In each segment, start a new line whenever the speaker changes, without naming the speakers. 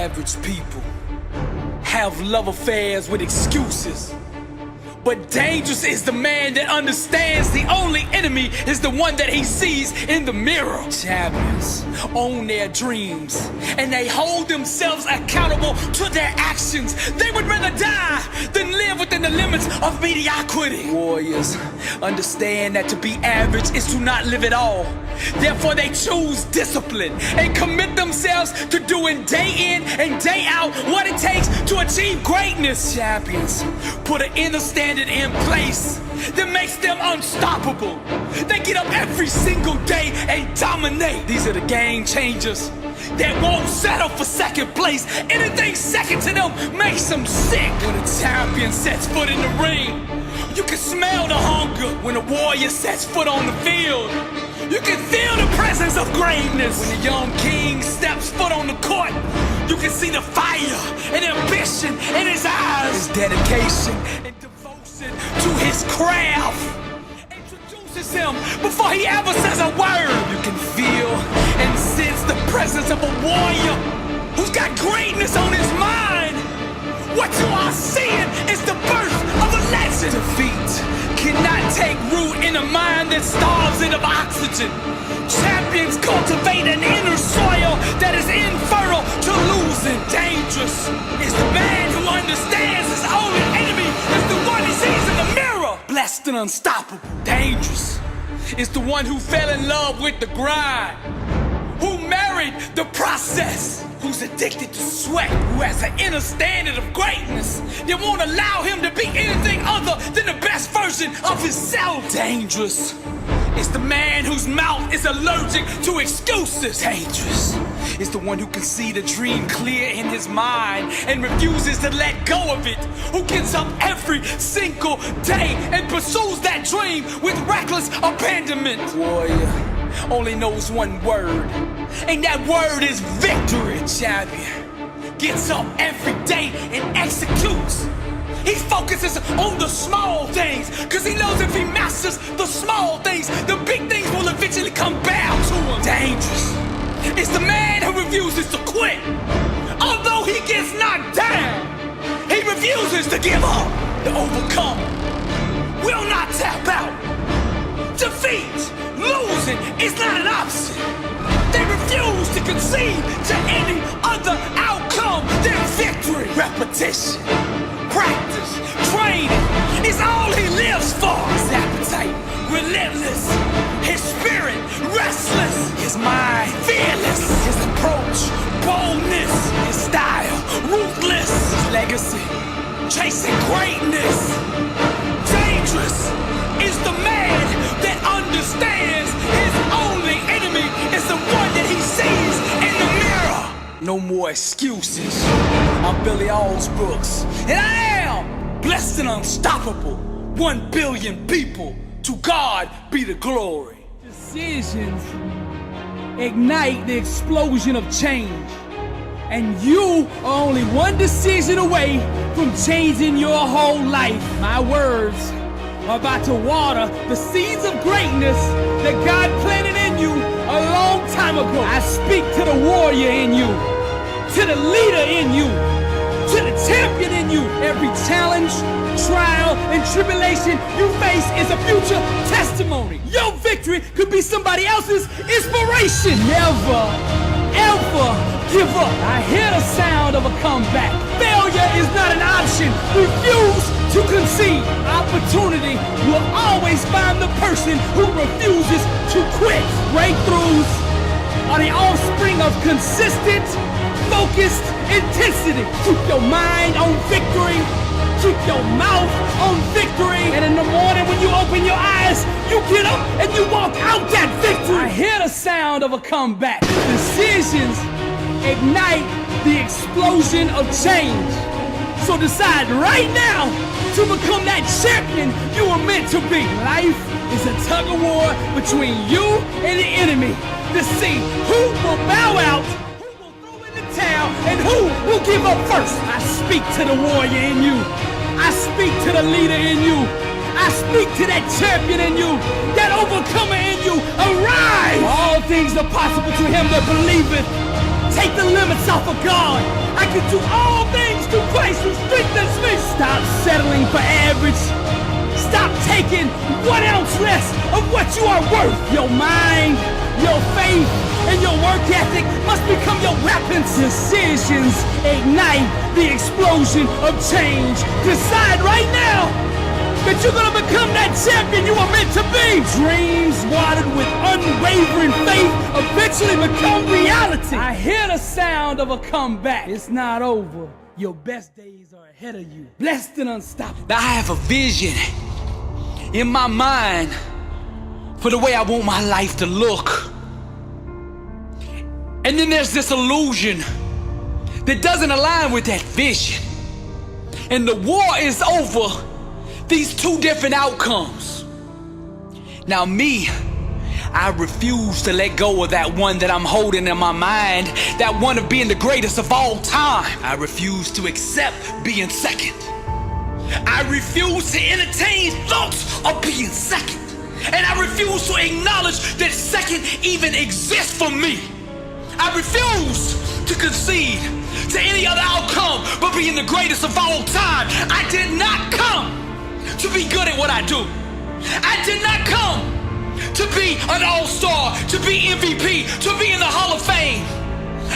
Average people have love affairs with excuses. But dangerous is the man that understands the only enemy is the one that he sees in the mirror. Champions own their dreams and they hold themselves accountable to their actions. They would rather die than live within the limits of mediocrity. Warriors understand that to be average is to not live at all. Therefore they choose discipline and commit themselves to doing day in and day out what it takes to achieve greatness. Champions put an inner standard in place that makes them unstoppable. They get up every single day and dominate. These are the game changers that won't settle for second place. Anything second to them makes them sick. When a champion sets foot in the ring, you can smell the hunger. When a warrior sets foot on the field, you can feel the presence of greatness. When a young king steps foot on the court, you can see the fire and ambition in his eyes. His dedication and devotion to his craft introduces him before he ever says a word. You can feel and sense the presence of a warrior who's got greatness on his mind. What you are seeing is the birth of a legend. Defeat cannot take root in a mind that starves it of oxygen. Champions cultivate an inner soil that is infertile to losing. Dangerous is the man who understands his only enemy is the one he sees in the mirror. Blessed and unstoppable. Dangerous is the one who fell in love with the grind, who married the process, who's addicted to sweat, who has an inner standard of greatness that won't allow him to be anything other than the best version of himself. Dangerous is the man whose mouth is allergic to excuses. Dangerous is the one who can see the dream clear in his mind and refuses to let go of it, who gets up every single day and pursues that dream with reckless abandonment. Warrior only knows one word, and that word is victory. Champion gets up every day and executes. He focuses on the small things, cause he knows if he masters the small things, the big things will eventually come back to him. Dangerous is the man who refuses to quit. Although he gets knocked down, he refuses to give up. The overcome will not tap out. Defeat, losing is not an option. They refuse to concede to any other outcome than victory. Repetition, practice, training is all he lives for. His appetite, relentless. His spirit, restless. His mind, fearless. His approach, boldness. His style, ruthless. His legacy, chasing greatness. Dangerous is the man that understands his only enemy is the one that he sees in the mirror. No more excuses. I'm Billy Allsbrooks, and I am blessed and unstoppable. 1 billion people, to God be the glory. Decisions ignite the explosion of change, and you are only one decision away from changing your whole life. My words are about to water the seeds of greatness that God planted in you a long time ago. I speak to the warrior in you, to the leader in you, to the champion in you. Every challenge, trial, and tribulation you face is a future testimony. Your victory could be somebody else's inspiration. Never, ever give up. I hear the sound of a comeback. Failure is not an option. Refuse to concede. Opportunity will always find the person who refuses to quit. Breakthroughs are the offspring of consistent, focused intensity. Keep your mind on victory. Keep your mouth on victory. And in the morning when you open your eyes, you get up and you walk out that victory. I hear the sound of a comeback. Decisions ignite the explosion of change. So decide right now to become that champion you were meant to be. Life is a tug of war between you and the enemy to see who will bow out, who will throw in the towel, and who will give up first. I speak to the warrior in you. I speak to the leader in you. I speak to that champion in you, that overcomer in you. Arise! All things are possible to him that believeth. Take the limits off of God. I can do all things through Christ who strengthens me. Stop settling for average. Stop taking 1 ounce less of what you are worth. Your mind, your faith, and your work ethic must become your weapons. Decisions ignite the explosion of change. Decide right now that you're gonna become that champion you were meant to be. Dreams watered with unwavering faith eventually become reality. I hear the sound of a comeback. It's not over. Your best days are ahead of you. Blessed and unstoppable. Now I have a vision in my mind for the way I want my life to look. And then there's this illusion that doesn't align with that vision. And the war is over these 2 different outcomes. Now me, I refuse to let go of that one that I'm holding in my mind, that one of being the greatest of all time. I refuse to accept being second. I refuse to entertain thoughts of being second. And I refuse to acknowledge that second even exists for me. I refuse to concede to any other outcome but being the greatest of all time. I did not come to be good at what I do. I did not come to be an all-star, to be MVP, to be in the Hall of Fame.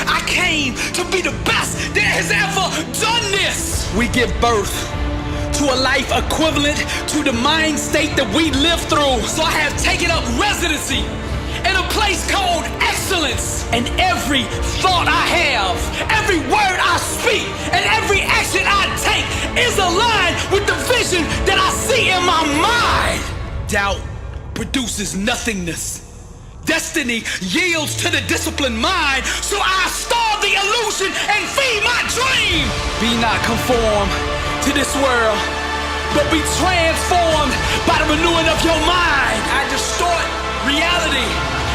I came to be the best that has ever done this. We give birth to a life equivalent to the mind state that we live through. So I have taken up residency in a place called excellence. And every thought I have, every word I speak, and every action I take is aligned with the vision that I see in my mind. Doubt produces nothingness. Destiny yields to the disciplined mind. So I starve the illusion and feed my dream. Be not conformed to this world, but be transformed by the renewing of your mind. I distort reality,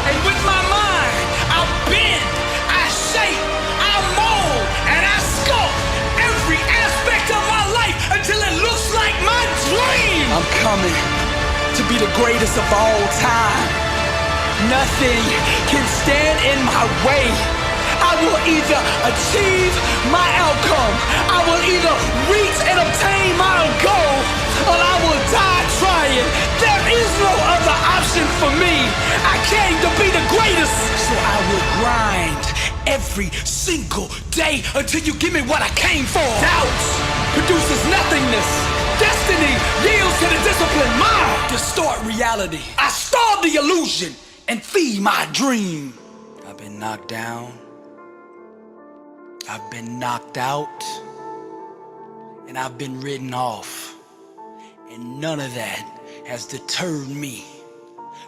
and with my mind, I bend, I shape, I mold, and I sculpt every aspect of my life until it looks like my dream. I'm coming to be the greatest of all time. Nothing can stand in my way. I will either achieve my outcome, I will either reach and obtain my goal, or I will die trying. There is no other option for me. I came to be the greatest, so I will grind every single day until you give me what I came for. Doubt produces nothingness. Destiny yields to the disciplined mind. Distort reality. I starve the illusion and feed my dream. I've been knocked down. I've been knocked out. And I've been written off. And none of that has deterred me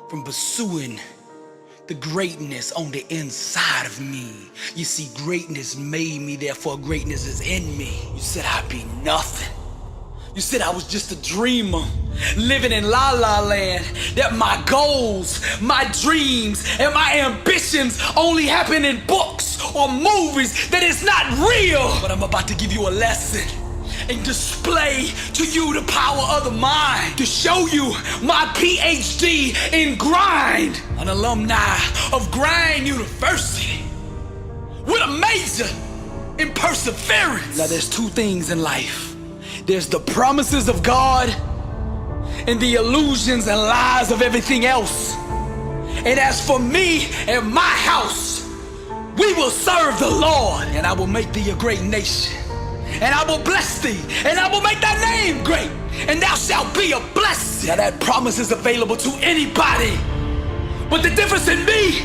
from pursuing the greatness on the inside of me. You see, greatness made me, therefore greatness is in me. You said I'd be nothing. You said I was just a dreamer, living in la la land, that my goals, my dreams, and my ambitions only happen in books or movies, that it's not real. But I'm about to give you a lesson and display to you the power of the mind, to show you my PhD in grind, an alumni of Grind University with a major in perseverance. Now there's 2 things in life. There's the promises of God and the illusions and lies of everything else. And as for me and my house, we will serve the Lord. And I will make thee a great nation, and I will bless thee, and I will make thy name great, and thou shalt be a blessing. Now that promise is available to anybody, but the difference in me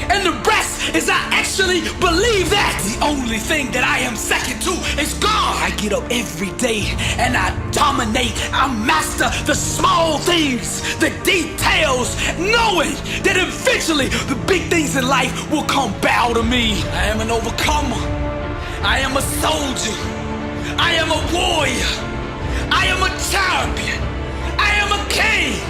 and the rest is I actually believe that. The only thing that I am second to is God. I get up every day and I dominate. I master the small things, the details, knowing that eventually the big things in life will come bow to me. I am an overcomer. I am a soldier. I am a warrior. I am a champion. I am a king.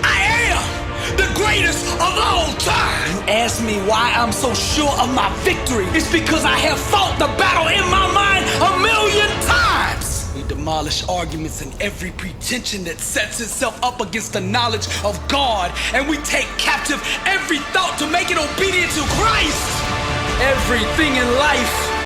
I am the greatest of all time. You ask me why I'm so sure of my victory. It's because I have fought the battle in my mind 1,000,000 times. We demolish arguments and every pretension that sets itself up against the knowledge of God, and we take captive every thought to make it obedient to Christ. Everything in life